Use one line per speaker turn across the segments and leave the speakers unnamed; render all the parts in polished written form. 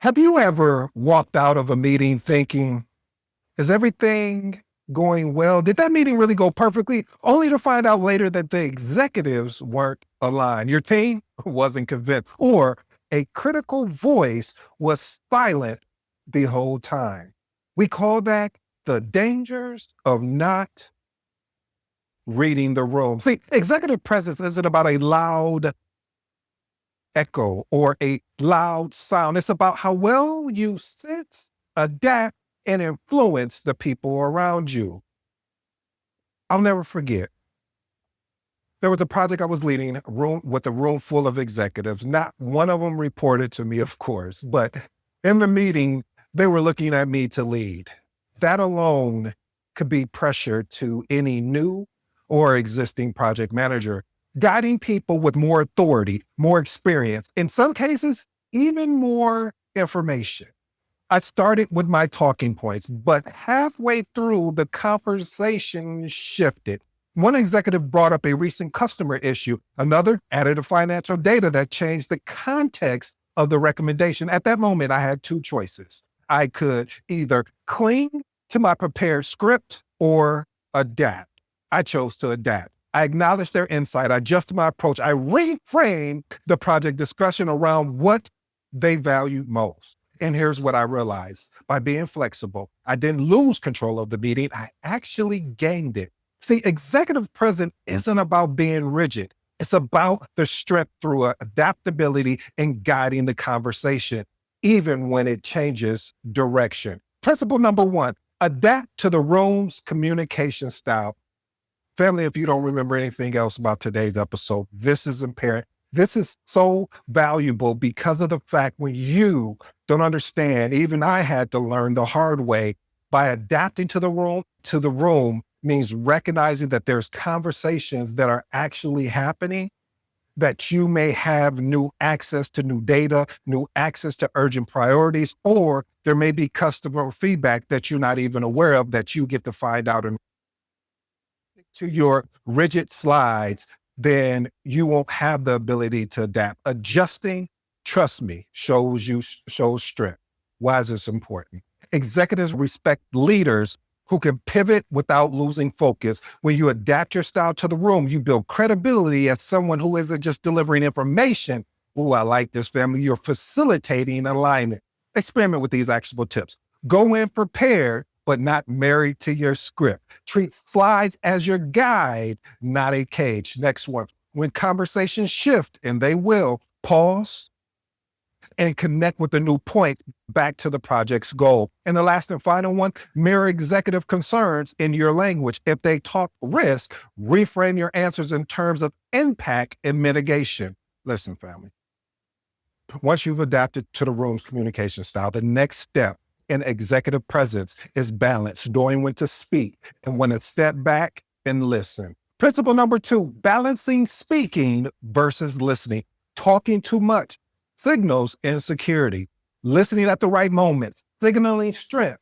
Have you ever walked out of a meeting thinking, is everything going well? Did that meeting really go perfectly? Only to find out later that the executives weren't aligned. Your team wasn't convinced, or a critical voice was silent the whole time. We call that the dangers of not reading the room. See, executive presence isn't about a loud echo or a loud sound. It's about how well you sense, adapt, and influence the people around you. I'll never forget. There was a project I was leading with a room full of executives. Not one of them reported to me, of course, but in the meeting, they were looking at me to lead. That alone could be pressure to any new or existing project manager, guiding people with more authority, more experience, in some cases, even more information. I started with my talking points, but halfway through, the conversation shifted. One executive brought up a recent customer issue. Another added a financial data that changed the context of the recommendation. At that moment, I had two choices. I could either cling to my prepared script or adapt. I chose to adapt. I acknowledged their insight. I adjusted my approach. I reframed the project discussion around what they valued most. And here's what I realized. By being flexible, I didn't lose control of the meeting. I actually gained it. See, executive presence isn't about being rigid. It's about the strength through adaptability and guiding the conversation, even when it changes direction. Principle number one, adapt to the room's communication style. Family, if you don't remember anything else about today's episode, this is imperative. This is so valuable because of the fact when you don't understand, even I had to learn the hard way by adapting to the room means recognizing that there's conversations that are actually happening, that you may have new access to new data, new access to urgent priorities, or there may be customer feedback that you're not even aware of that you get to find out and to your rigid slides, then you won't have the ability to adapt. Adjusting, trust me, shows strength. Why is this important? Executives respect leaders who can pivot without losing focus. When you adapt your style to the room, you build credibility as someone who isn't just delivering information. Oh, I like this, family. You're facilitating alignment. Experiment with these actionable tips. Go in prepared, but not married to your script. Treat slides as your guide, not a cage. Next one. When conversations shift, and they will, pause and connect with the new point back to the project's goal. And the last and final one, mirror executive concerns in your language. If they talk risk, reframe your answers in terms of impact and mitigation. Listen, family, once you've adapted to the room's communication style, the next step in executive presence is balance, knowing when to speak and when to step back and listen. Principle number two, balancing speaking versus listening. Talking too much signals insecurity. Listening at the right moments, signaling strength.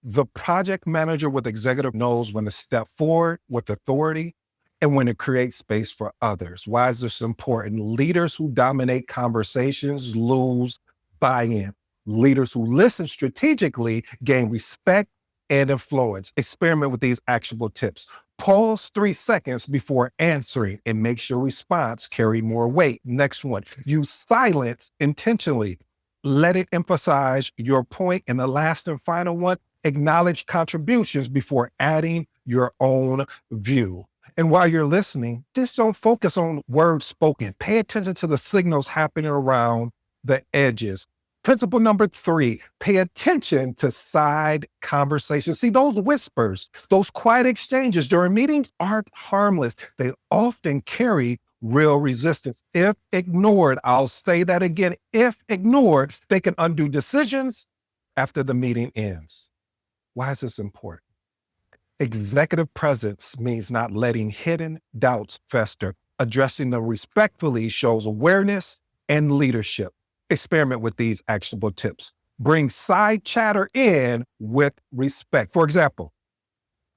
The project manager with executive knows when to step forward with authority and when to create space for others. Why is this important? Leaders who dominate conversations lose buy-in. Leaders who listen strategically gain respect and influence. Experiment with these actionable tips. Pause 3 seconds before answering and make your response carry more weight. Next one, use silence intentionally. Let it emphasize your point. And the last and final one, acknowledge contributions before adding your own view. And while you're listening, just don't focus on words spoken. Pay attention to the signals happening around the edges. Principle number three, pay attention to side conversations. See, those whispers, those quiet exchanges during meetings aren't harmless. They often carry real resistance. If ignored, I'll say that again, if ignored, they can undo decisions after the meeting ends. Why is this important? Executive presence means not letting hidden doubts fester. Addressing them respectfully shows awareness and leadership. Experiment with these actionable tips. Bring side chatter in with respect. For example,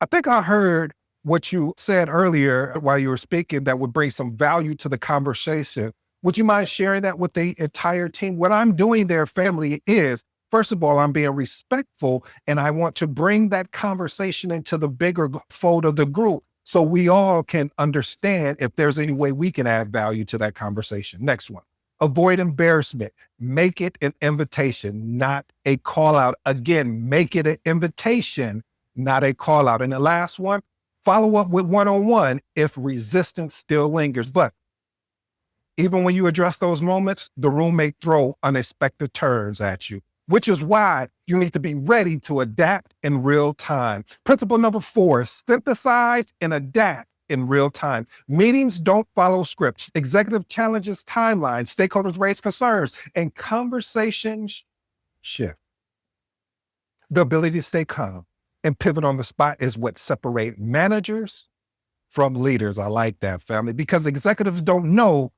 I think I heard what you said earlier while you were speaking that would bring some value to the conversation. Would you mind sharing that with the entire team? What I'm doing there, family, is first of all, I'm being respectful and I want to bring that conversation into the bigger fold of the group so we all can understand if there's any way we can add value to that conversation. Next one. Avoid embarrassment. Make it an invitation, not a call out. Again, make it an invitation, not a call out. And the last one, follow up with one-on-one if resistance still lingers. But even when you address those moments, the room may throw unexpected turns at you, which is why you need to be ready to adapt in real time. Principle number 4, synthesize and adapt in real time. Meetings don't follow scripts. Executive challenges timelines, stakeholders raise concerns, and conversations shift. The ability to stay calm and pivot on the spot is what separates managers from leaders. I like that, family, because executives don't know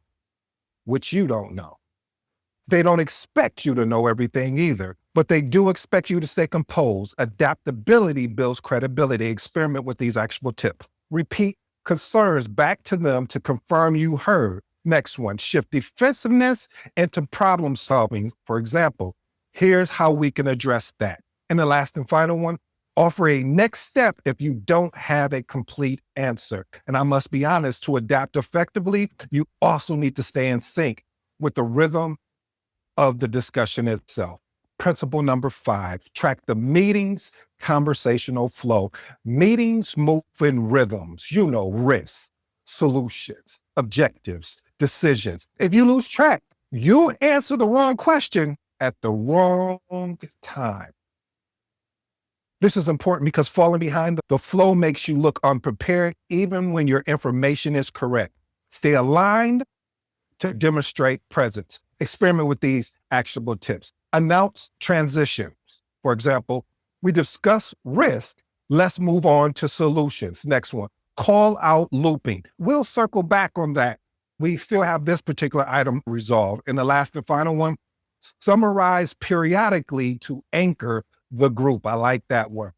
what you don't know. They don't expect you to know everything either, but they do expect you to stay composed. Adaptability builds credibility. Experiment with these actionable tips. Repeat concerns back to them to confirm you heard. Next one, shift defensiveness into problem solving. For example, here's how we can address that. And the last and final one, offer a next step if you don't have a complete answer. And I must be honest, to adapt effectively, you also need to stay in sync with the rhythm of the discussion itself. Principle number 5, track the meeting's conversational flow. Meetings move in rhythms, risks, solutions, objectives, decisions. If you lose track, you'll answer the wrong question at the wrong time. This is important because falling behind the flow makes you look unprepared, even when your information is correct. Stay aligned to demonstrate presence. Experiment with these actionable tips. Announce transitions. For example, we discuss risk. Let's move on to solutions. Next one, call out looping. We'll circle back on that. We still have this particular item resolved. And the last and final one, summarize periodically to anchor the group. I like that one.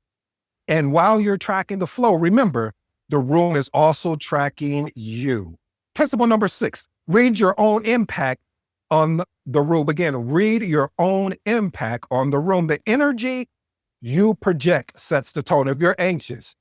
And while you're tracking the flow, remember, the room is also tracking you. Principle number 6, read your own impact on the room. Again, read your own impact on the room. The energy you project sets the tone. If you're anxious,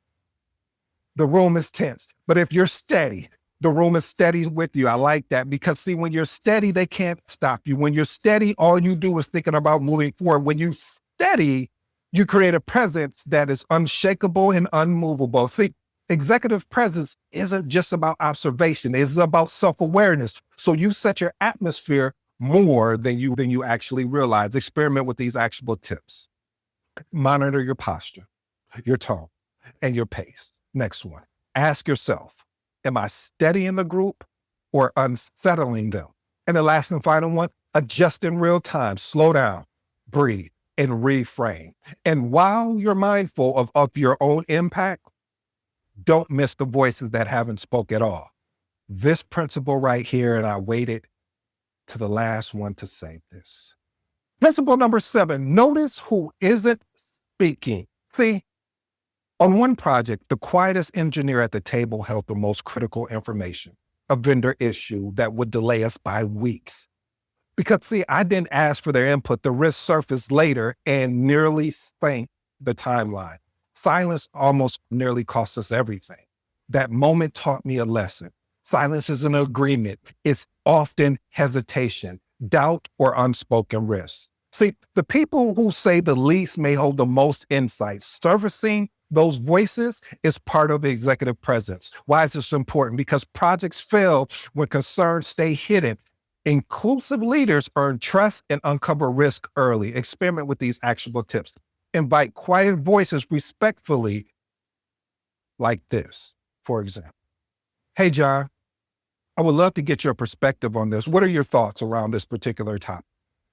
the room is tense. But if you're steady, the room is steady with you. I like that because see, when you're steady, they can't stop you. When you're steady, all you do is thinking about moving forward. When you steady, you create a presence that is unshakable and unmovable. See, executive presence isn't just about observation. It's about self-awareness. So you set your atmosphere more than you actually realize. Experiment with these actionable tips. Monitor your posture, your tone, and your pace. Next one, ask yourself, am I steady in the group or unsettling them? And the last and final one, adjust in real time, slow down, breathe, and reframe. And while you're mindful of your own impact, don't miss the voices that haven't spoke at all. This principle right here, and I waited to the last one to say this. Principle number 7, notice who isn't speaking. See, on one project, the quietest engineer at the table held the most critical information, a vendor issue that would delay us by weeks. Because see, I didn't ask for their input. The risk surfaced later and nearly sank the timeline. Silence almost nearly cost us everything. That moment taught me a lesson. Silence is an agreement. It's often hesitation, doubt, or unspoken risk. See, the people who say the least may hold the most insight. Servicing those voices is part of the executive presence. Why is this important? Because projects fail when concerns stay hidden. Inclusive leaders earn trust and uncover risk early. Experiment with these actionable tips. Invite quiet voices respectfully, like this, for example. Hey, John, I would love to get your perspective on this. What are your thoughts around this particular topic?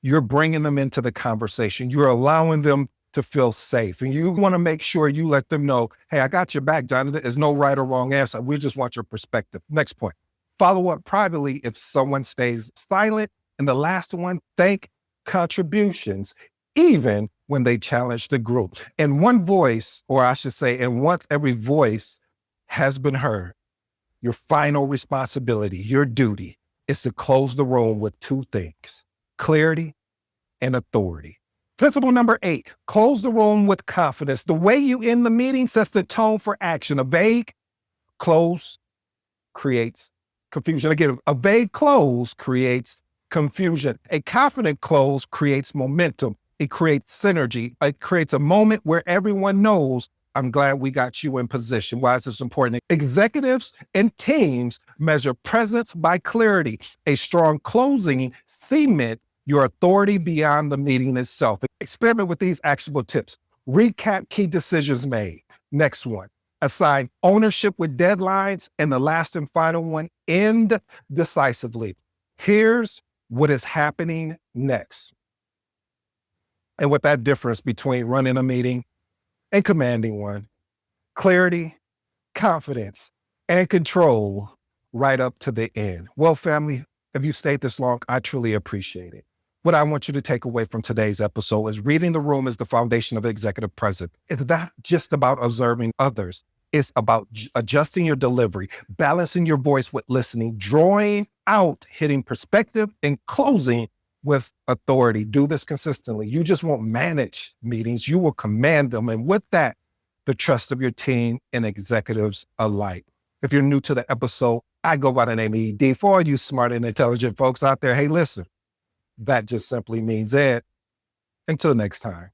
You're bringing them into the conversation. You're allowing them to feel safe. And you want to make sure you let them know, hey, I got your back, John. There's no right or wrong answer. We just want your perspective. Next point. Follow up privately if someone stays silent. And the last one, thank contributions, even when they challenge the group. And one voice, or I should say, and once every voice has been heard, your final responsibility, your duty is to close the room with two things: clarity and authority. Principle number 8, close the room with confidence. The way you end the meeting sets the tone for action. A vague close creates confusion. Again, a vague close creates confusion. A confident close creates momentum. It creates synergy. It creates a moment where everyone knows, I'm glad we got you in position. Why is this important? Executives and teams measure presence by clarity. A strong closing cement your authority beyond the meeting itself. Experiment with these actionable tips. Recap key decisions made. Next one, assign ownership with deadlines. And the last and final one, end decisively. Here's what is happening next. And what that difference between running a meeting and commanding one: clarity, confidence, and control right up to the end. Well, family, if you stayed this long, I truly appreciate it. What I want you to take away from today's episode is reading the room is the foundation of executive presence. It's not just about observing others. It's about adjusting your delivery, balancing your voice with listening, drawing out, hitting perspective, and closing with authority. Do this consistently. You just won't manage meetings, you will command them. And with that, the trust of your team and executives alike. If you're new to the episode, I go by the name of ED. For all you smart and intelligent folks out there, hey, listen, that just simply means Ed. Until next time.